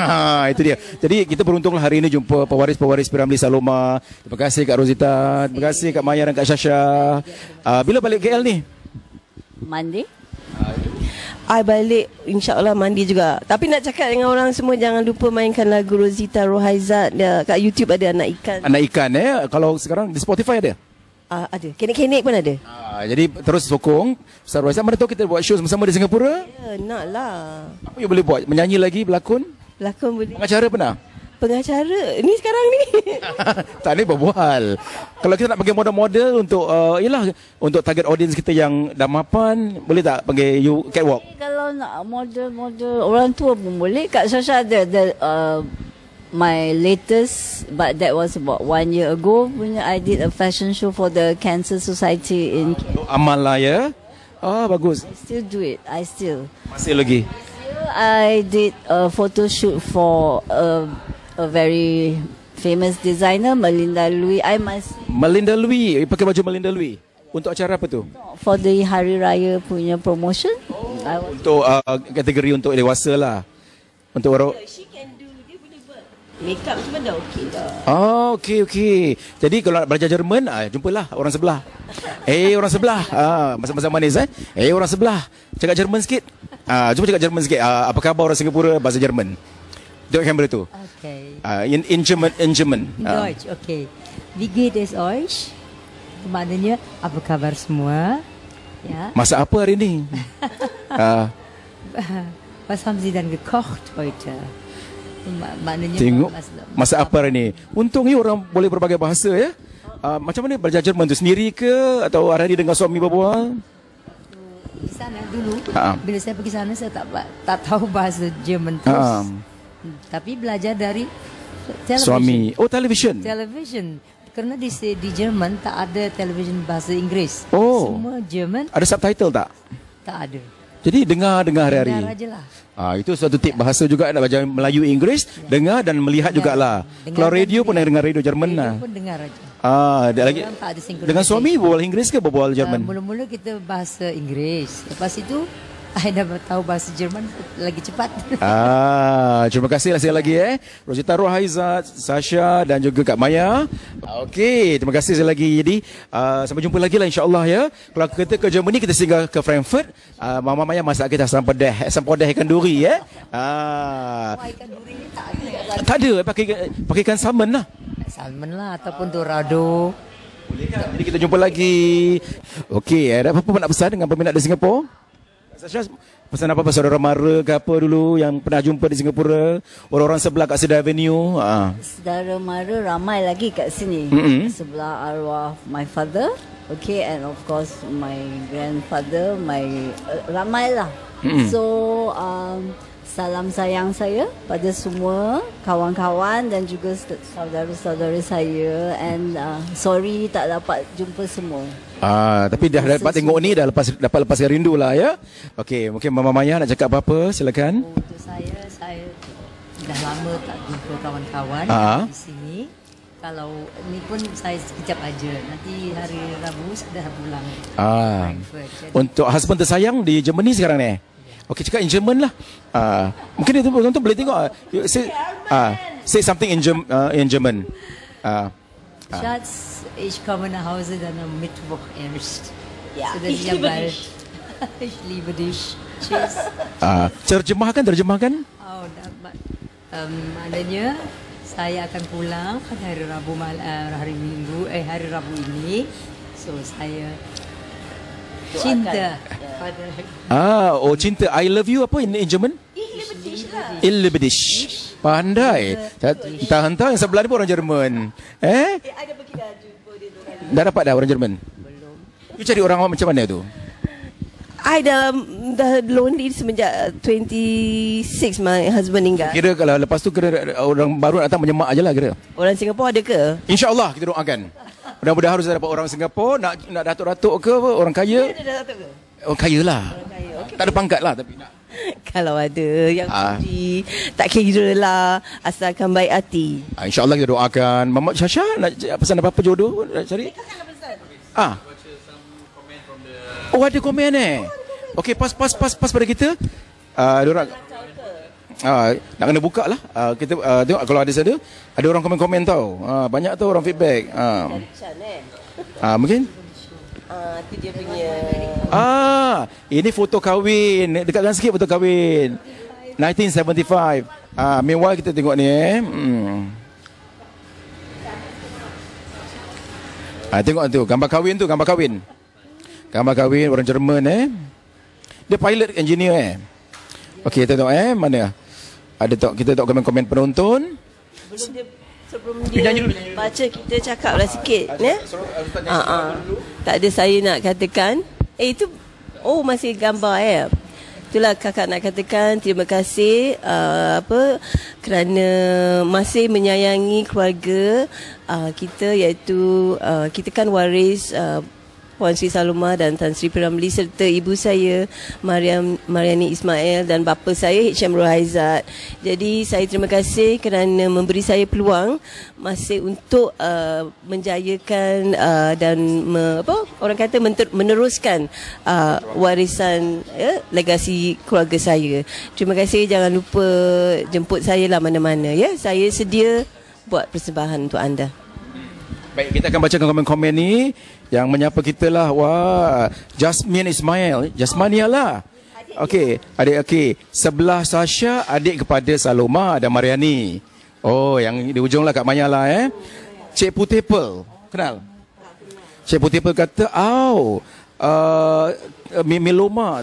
Itu dia. Jadi kita beruntunglah hari ini jumpa pewaris-pewaris Piramli Saloma. Terima kasih Kak Rosita. Terima kasih Kak Maya dan Kak Syasha. Bila balik KL ni? Monday. I balik insyaAllah mandi juga. Tapi nak cakap dengan orang semua, jangan lupa mainkan lagu Rosita Rohaizat. Kat YouTube ada Anak Ikan. Anak ikan Kalau sekarang di Spotify ada? Ada. Kenek-kenek pun ada. Jadi terus sokong Ustaz Rohaizat. Mana tahu kita buat show sama-sama di Singapura? Ya, nak lah. Apa yang boleh buat? Menyanyi lagi, berlakon? Pelakon boleh. Pengacara pernah? Pengacara. Ni sekarang ni. Tak ni berbual. Kalau kita nak panggil model-model untuk yalah, untuk target audience kita yang dah mapan, boleh tak panggil you catwalk? Kalau nak model-model orang tua pun boleh. Kak Syasha ada my latest, but that was about 1 year ago. I did a fashion show for the Cancer Society in. Amal lah ya. Bagus. I still do it. Masih lagi. I did a photo shoot for a very famous designer, Melinda Louis. Melinda Louis, pakai baju Melinda Louis. Untuk acara apa tu? For the Hari Raya punya promotion. Untuk kategori untuk dewasa lah. Untuk orang. She can do. Dia boleh buat makeup semua dah okey dah. Okey. Jadi kalau nak belajar Jerman, jumpalah orang sebelah. Orang sebelah. Masa-masa manis orang sebelah. Cakap Jerman sikit. Cuba cakap Jerman sikit. Apa khabar orang Singapura bahasa Jerman? Tengok kamera tu. Okay. In German. Deutsch, okay. Wie geht es euch? Maknanya apa kabar semua? Ya. Masak apa hari ni? Was haben Sie dann gekocht heute? Maknanya Tengok masak apa hari ni? Untung ni orang boleh berbagai bahasa ya. Macam mana belajar Jerman tu, sendiri ke atau hari ni dengan suami berbual? Di sana dulu, bila saya pergi sana saya tak tahu bahasa Jerman terus. Tapi belajar dari television. Suami. Television. Kerana di Jerman tak ada television bahasa Inggeris. Semua Jerman. Ada subtitle tak? Tak ada. Jadi dengar hari-hari. Dengar aja lah. Itu suatu tip bahasa juga, nak belajar Melayu, Inggeris, dengar dan melihat jugalah. Kalau radio pun dengar radio Jerman lah. Radio pun dengar aja. Dia lagi. Dengan suami berbual Inggeris ke berbual Jerman? Mula-mula kita bahasa Inggeris. Lepas itu saya dah tahu bahasa Jerman lagi cepat. Terima kasih lah sekali lagi Rosita Rohaizat, Sasha dan juga Kak Maya. Okey, terima kasih sekali lagi. Jadi sampai jumpa lagi lah insya-Allah ya. Kalau kita ke Germany, kita singgah ke Frankfurt. Mama Maya masak kita asam pedas ikan duri Ikan duri ni tak ada. Tak ada, pakai ikan salmon lah. Salmon lah ataupun dorado. Boleh kan? Jadi kita jumpa lagi. Okey, ada apa-apa nak pesan dengan peminat di Singapura? Sasha, pesan apa-apa saudara mara ke apa dulu yang pernah jumpa di Singapura, orang-orang sebelah kat Cedar Avenue? Saudara mara ramai lagi kat sini. Sebelah arwah my father, okay, and of course my grandfather, ramai lah. So salam sayang saya pada semua kawan-kawan dan juga saudara-saudara saya, and sorry tak dapat jumpa semua. Tapi dah dapat tengok ni, dah dapat lepaskan rindu lah ya. Okey, mungkin Mama Maya nak cakap apa-apa, silakan. Untuk saya dah lama tak jumpa kawan-kawan di sini. Kalau ni pun saya sekejap aja. Nanti hari Rabu sudah pulang. Untuk husband tersayang di Germany sekarang ni. Okey, cakap in German lah. Mungkin itu penonton boleh tengok. Say something in German. Schatz, ich komme nach Hause dann am Mittwoch erst. Ja, so, ich liebe dich. Ich liebe dich. Tschüss. Terjemahkan. Maknanya saya akan pulang pada hari Rabu hari Rabu ini. So saya cinta pada cinta. I love you apa in German? Ich liebe dich. Pandai. Entah yang sebelah ni pun orang Jerman. Ada pergi dah jumpa dia tu kan. Dah dapat dah orang Jerman? belum. You cari orang macam mana tu? I dah lonely semenjak 26 my husband meninggal. Kira kalau lepas tu kira orang baru datang menyemak je lah kira. Orang Singapura ada ke? InsyaAllah kita doakan. Mudah-mudahan harus dapat orang Singapura, nak datuk-datuk ke apa, orang kaya. Ada datuk ke? Orang kaya lah. Okay. Tak ada pangkat lah tapi nak. Kalau ada yang puji, tak kira lah, asalkan baik hati. InsyaAllah kita doakan. Mama Syasha nak pesan apa-apa jodoh nak cari? Oh, ada komen Okey, pas pada kita. Diorang nak kena buka lah. Kita tengok kalau ada orang komen-komen tau. Banyak tu orang feedback. Mungkin Itu dia punya. Ini foto kahwin. Dekatkan sikit foto kahwin. 1975. Meanwhile kita tengok ni tengok tu gambar kahwin tu, gambar kahwin orang Jerman Dia pilot engineer Okey, kita tengok mana? Ada kita tengok komen-komen penonton. Sebelum dia baca, kita cakaplah sikit Tak ada saya nak katakan. Itu masih gambar Itulah kakak nak katakan terima kasih kerana masih menyayangi keluarga kita, iaitu kita kan waris Puan Sri Saloma dan Tan Sri P. Ramlee serta ibu saya Mariani Ismail dan bapa saya H.M. Rohaizat. Jadi saya terima kasih kerana memberi saya peluang masih untuk menjayakan dan orang kata meneruskan warisan legasi keluarga saya. Terima kasih, jangan lupa jemput saya lah mana-mana Saya sedia buat persembahan untuk anda. Baik, kita akan bacakan komen-komen ni yang menyapa kita lah. Wah, Jasmine Ismail, Jasmania lah. Okey, adik sebelah Sasha, adik kepada Saloma dan Mariani. Oh, yang di ujung lah Kak Maya lah Cik Putih Pearl, kenal? Cik Putih Pearl kata, Mimiloma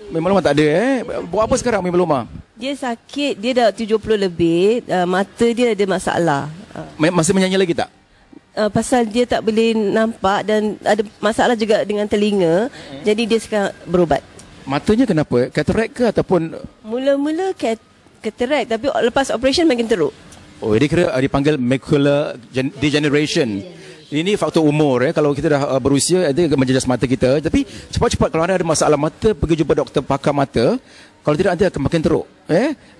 Mimiloma tak ada Buat apa sekarang Mimiloma? Dia sakit, dia dah 70 lebih, mata dia ada masalah. Masih menyanyi lagi tak? Pasal dia tak boleh nampak dan ada masalah juga dengan telinga. Jadi dia sekarang berubat. Matanya kenapa? Katarak ke ataupun? Mula-mula katarak, tapi lepas operation makin teruk. Oh, dia kira dipanggil macular degeneration. Ini faktor umur Kalau kita dah berusia, itu menjejas mata kita. Tapi cepat-cepat kalau anda ada masalah mata, pergi jumpa doktor pakar mata. Kalau tidak, nanti akan makin teruk.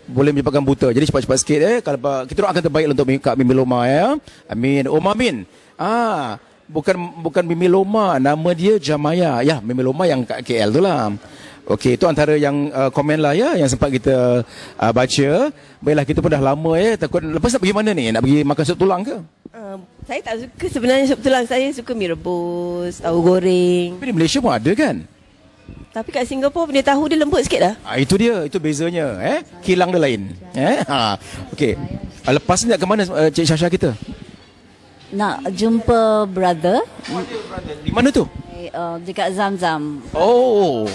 Boleh menyebabkan buta. Jadi cepat-cepat sikit. Kalau kita doakan terbaik untuk Kak Mimiloma Amin. Amin. Bukan Mimiloma, nama dia Jamaya. Mimiloma yang kat KL tu lah. Okey, itu antara yang komen lah yang sempat kita baca. Baiklah, kita pun dah lama takut. Lepas nak pergi mana ni? Nak pergi makan sup tulang ke? Saya tak suka sebenarnya sup tulang. Saya suka mie rebus, tahu goreng. Tapi di Malaysia pun ada kan? Tapi kat Singapura punya tahu dia lembut sikit dah. Itu dia, itu bezanya. Kilang dia lain. Okey. Lepas ni nak ke mana Cik Syasha kita? Nak jumpa brother. Di mana tu? Dekat Zam-Zam. Oh.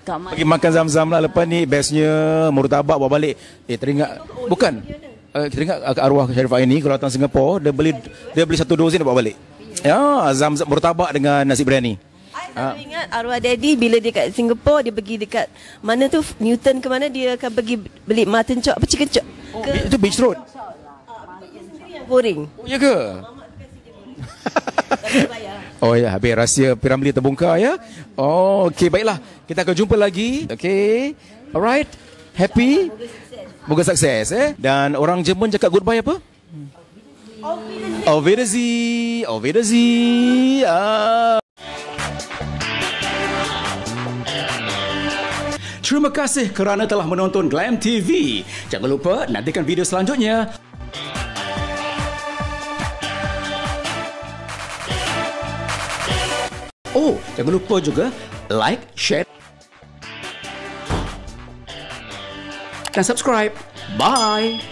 Pergi makan Zam-Zam lah lepas ni. Bestnya murtabak bawa balik. Teringat. Bukan. Teringat arwah Syarifah ini kalau datang Singapura, dia beli 1 dozen dia bawa balik. Zam-Zam murtabak dengan nasi biryani. Saya ingat arwah daddy bila dia kat Singapura, dia pergi dekat mana tu, Newton ke mana, dia akan pergi beli mutton chop, chicken chop. Itu Beach Road. Yang goreng. Oh, ya ke? Oh ya, habis rahsia P. Ramlee terbongkar Oh, okey, baiklah. Kita akan jumpa lagi. Okey. Alright. Happy. Moga sukses Dan orang Jerman cakap goodbye apa? Auf Wiedersehen. Auf Wiedersehen. Terima kasih kerana telah menonton Glam TV. Jangan lupa nantikan video selanjutnya. Oh, jangan lupa juga like, share dan subscribe. Bye.